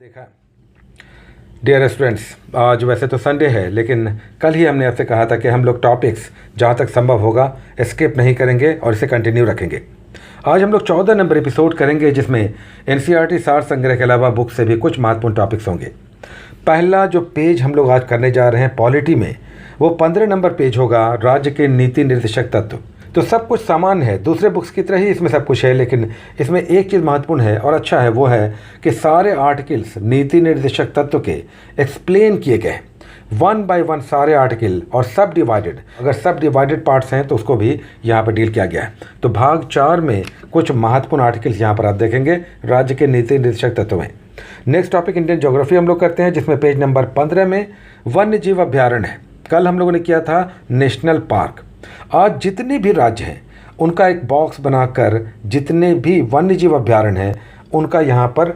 लिखा। Dear students, आज वैसे तो संडे है, लेकिन कल ही हमने आपसे कहा था कि हम लोग टॉपिक्स जहाँ तक संभव होगा स्किप नहीं करेंगे और इसे कंटिन्यू रखेंगे। आज हम लोग 14 नंबर एपिसोड करेंगे, जिसमें एनसीईआरटी सार संग्रह के अलावा बुक से भी कुछ महत्वपूर्ण टॉपिक्स होंगे। पहला जो पेज हम लोग आज करने जा रहे हैं पॉलिटी में, वो 15 नंबर पेज होगा, राज्य के नीति निर्देशक तत्व। तो सब कुछ सामान्य है, दूसरे बुक्स की तरह ही इसमें सब कुछ है, लेकिन इसमें एक चीज़ महत्वपूर्ण है और अच्छा है, वो है कि सारे आर्टिकल्स नीति निर्देशक तत्व के एक्सप्लेन किए गए, वन बाय वन सारे आर्टिकल, और सब डिवाइडेड, अगर सब डिवाइडेड पार्ट्स हैं तो उसको भी यहाँ पर डील किया गया है। तो भाग 4 में कुछ महत्वपूर्ण आर्टिकल्स यहाँ पर आप देखेंगे राज्य के नीति निर्देशक तत्व में। नेक्स्ट टॉपिक इंडियन ज्योग्राफी हम लोग करते हैं, जिसमें पेज नंबर 15 में वन्य जीव अभ्यारण्य है। कल हम लोगों ने किया था नेशनल पार्क। आज जितने भी राज्य हैं उनका एक बॉक्स बनाकर जितने भी वन्य जीव अभ्यारण्य हैं उनका यहाँ पर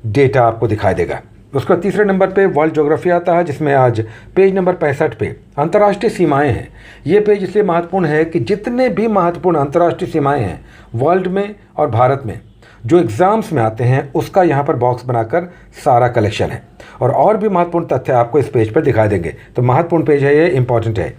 डेटा आपको दिखाई देगा। उसका तीसरे नंबर पे वर्ल्ड ज्योग्राफी आता है, जिसमें आज पेज नंबर 65 पे अंतर्राष्ट्रीय सीमाएं हैं। ये पेज इसलिए महत्वपूर्ण है कि जितने भी महत्वपूर्ण अंतर्राष्ट्रीय सीमाएं हैं वर्ल्ड में और भारत में जो एग्ज़ाम्स में आते हैं, उसका यहाँ पर बॉक्स बनाकर सारा कलेक्शन है, और भी महत्वपूर्ण तथ्य आपको इस पेज पर दिखाई देंगे। तो महत्वपूर्ण पेज है, ये इंपॉर्टेंट है।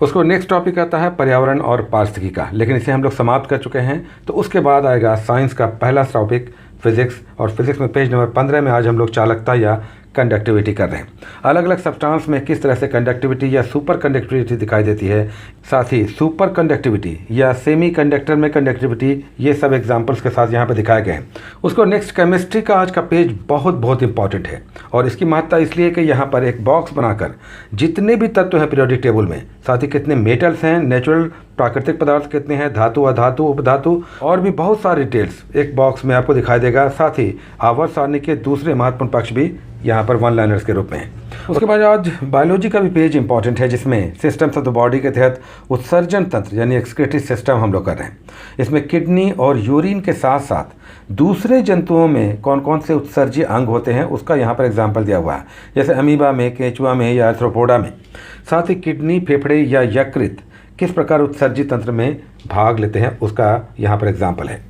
उसको नेक्स्ट टॉपिक आता है पर्यावरण और पारिस्थितिकी का, लेकिन इसे हम लोग समाप्त कर चुके हैं। तो उसके बाद आएगा साइंस का पहला टॉपिक फिजिक्स, और फिजिक्स में पेज नंबर 15 में आज हम लोग चालकता या कंडक्टिविटी कर रहे हैं। अलग अलग सब्सटेंस में किस तरह से कंडक्टिविटी या सुपर कंडक्टिविटी दिखाई देती है, साथ ही सुपर कंडक्टिविटी या सेमी कंडक्टर में कंडक्टिविटी, ये सब एग्जांपल्स के साथ यहाँ पे दिखाए गए हैं। उसको नेक्स्ट केमिस्ट्री का आज का पेज बहुत इंपॉर्टेंट है, और इसकी महत्ता इसलिए कि यहाँ पर एक बॉक्स बनाकर जितने भी तत्व हैं पीरियोडिक टेबल में, साथ ही कितने मेटल्स हैं, नेचुरल प्राकृतिक पदार्थ कितने हैं, धातु अधातु उपधातु, और भी बहुत सारे डिटेल्स एक बॉक्स में आपको दिखाई देगा। साथ ही आवर्त सारणी के दूसरे महत्वपूर्ण पक्ष भी यहाँ पर वन लाइनर्स के रूप में है। उसके बाद आज बायोलॉजी का भी पेज इंपॉर्टेंट है, जिसमें सिस्टम्स ऑफ द बॉडी के तहत उत्सर्जन तंत्र यानी एक्सक्रीटरी सिस्टम हम लोग कर रहे हैं। इसमें किडनी और यूरिन के साथ साथ दूसरे जंतुओं में कौन कौन से उत्सर्जी अंग होते हैं उसका यहाँ पर एग्जाम्पल दिया हुआ है, जैसे अमीबा में, केंचुआ में या आर्थ्रोपोडा में। साथ ही किडनी, फेफड़े या यकृत किस प्रकार उत्सर्जी तंत्र में भाग लेते हैं उसका यहाँ पर एग्जाम्पल है।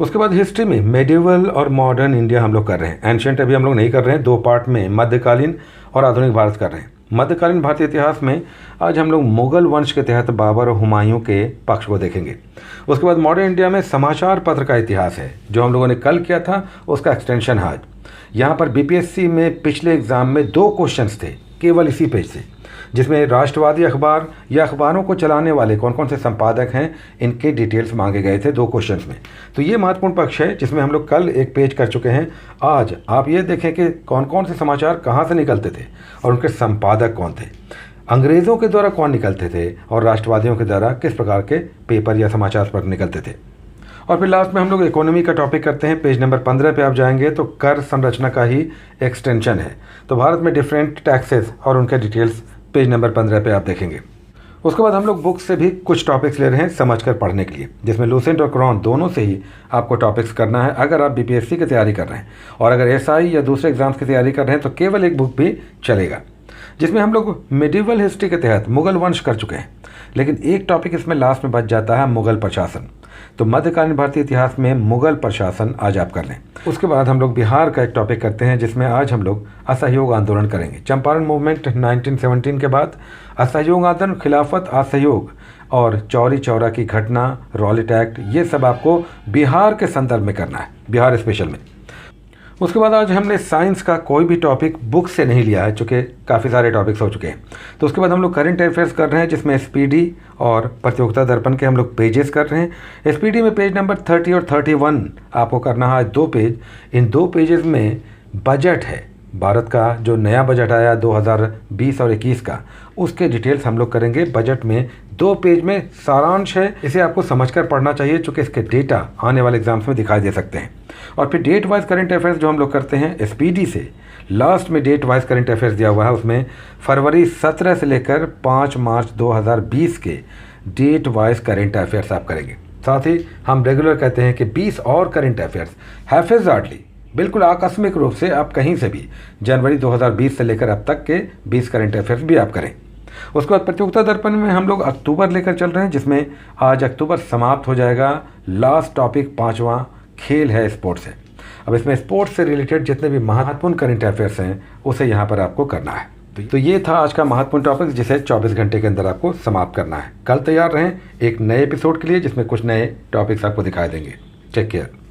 उसके बाद हिस्ट्री में मेडिवल और मॉडर्न इंडिया हम लोग कर रहे हैं। एंशियंट अभी हम लोग नहीं कर रहे हैं, 2 पार्ट में मध्यकालीन और आधुनिक भारत कर रहे हैं। मध्यकालीन भारतीय इतिहास में आज हम लोग मुगल वंश के तहत बाबर और हुमायूं के पक्ष को देखेंगे। उसके बाद मॉडर्न इंडिया में समाचार पत्र का इतिहास है, जो हम लोगों ने कल किया था, उसका एक्सटेंशन है आज। यहाँ पर बीपीएससी में पिछले एग्जाम में 2 क्वेश्चंस थे केवल इसी पेज से, जिसमें राष्ट्रवादी अखबार या अखबारों को चलाने वाले कौन कौन से संपादक हैं, इनके डिटेल्स मांगे गए थे 2 क्वेश्चंस में। तो ये महत्वपूर्ण पक्ष है, जिसमें हम लोग कल एक पेज कर चुके हैं। आज आप ये देखें कि कौन कौन से समाचार कहाँ से निकलते थे और उनके संपादक कौन थे, अंग्रेज़ों के द्वारा कौन निकलते थे और राष्ट्रवादियों के द्वारा किस प्रकार के पेपर या समाचार पत्र निकलते थे। और फिर लास्ट में हम लोग इकोनॉमी का टॉपिक करते हैं। पेज नंबर 15 पे आप जाएंगे तो कर संरचना का ही एक्सटेंशन है। तो भारत में डिफरेंट टैक्सेस और उनके डिटेल्स पेज नंबर 15 पे आप देखेंगे। उसके बाद हम लोग बुक से भी कुछ टॉपिक्स ले रहे हैं समझकर पढ़ने के लिए, जिसमें लूसेंट और क्रॉन दोनों से ही आपको टॉपिक्स करना है अगर आप बीपीएससी की तैयारी कर रहे हैं, और अगर एसआई या दूसरे एग्जाम्स की तैयारी कर रहे हैं तो केवल एक बुक भी चलेगा, जिसमें हम लोग मेडिवल हिस्ट्री के तहत मुगल वंश कर चुके हैं, लेकिन एक टॉपिक इसमें लास्ट में बच जाता है, मुगल प्रशासन। तो मध्यकालीन भारतीय इतिहास में मुगल प्रशासन आज आप कर लें। उसके बाद हम लोग बिहार का एक टॉपिक करते हैं, जिसमें आज हम लोग असहयोग आंदोलन करेंगे। चंपारण मूवमेंट 1917 के बाद असहयोग आंदोलन, खिलाफत, असहयोग और चौरी चौरा की घटना, रॉलेट एक्ट, ये सब आपको बिहार के संदर्भ में करना है, बिहार स्पेशल में। उसके बाद आज हमने साइंस का कोई भी टॉपिक बुक से नहीं लिया है, चूँकि काफ़ी सारे टॉपिक्स हो चुके हैं। तो उसके बाद हम लोग करंट अफेयर्स कर रहे हैं, जिसमें स्पीडी और प्रतियोगिता दर्पण के हम लोग पेजेस कर रहे हैं। स्पीडी में पेज नंबर 30 और 31 आपको करना है, 2 पेज। इन 2 पेजेस में बजट है, भारत का जो नया बजट आया 2020 और 21 का, उसके डिटेल्स हम लोग करेंगे। बजट में 2 पेज में सारांश है, इसे आपको समझकर पढ़ना चाहिए, चूँकि इसके डेटा आने वाले एग्जाम्स में दिखाई दे सकते हैं। और फिर डेट वाइज करंट अफेयर्स जो हम लोग करते हैं स्पीडी से, लास्ट में डेट वाइज करंट अफेयर्स दिया हुआ है, उसमें फरवरी 17 से लेकर 5 मार्च 2020 के डेट वाइज करंट अफेयर्स आप करेंगे। साथ ही हम रेगुलर कहते हैं कि 20 और करंट अफेयर्स हैफेजार्डली, बिल्कुल आकस्मिक रूप से आप कहीं से भी जनवरी 2020 से लेकर अब तक के 20 करंट अफेयर्स भी आप करें। उसके बाद प्रतियोगिता दर्पण में हम लोग अक्टूबर लेकर चल रहे हैं, जिसमें आज अक्टूबर समाप्त हो जाएगा। लास्ट टॉपिक 5वां खेल है, स्पोर्ट्स है। अब इसमें स्पोर्ट्स से रिलेटेड जितने भी महत्वपूर्ण करंट अफेयर्स हैं उसे यहाँ पर आपको करना है। तो ये था आज का महत्वपूर्ण टॉपिक जिसे 24 घंटे के अंदर आपको समाप्त करना है। कल तैयार रहें एक नए एपिसोड के लिए जिसमें कुछ नए टॉपिक्स आपको दिखाई देंगे। Take care.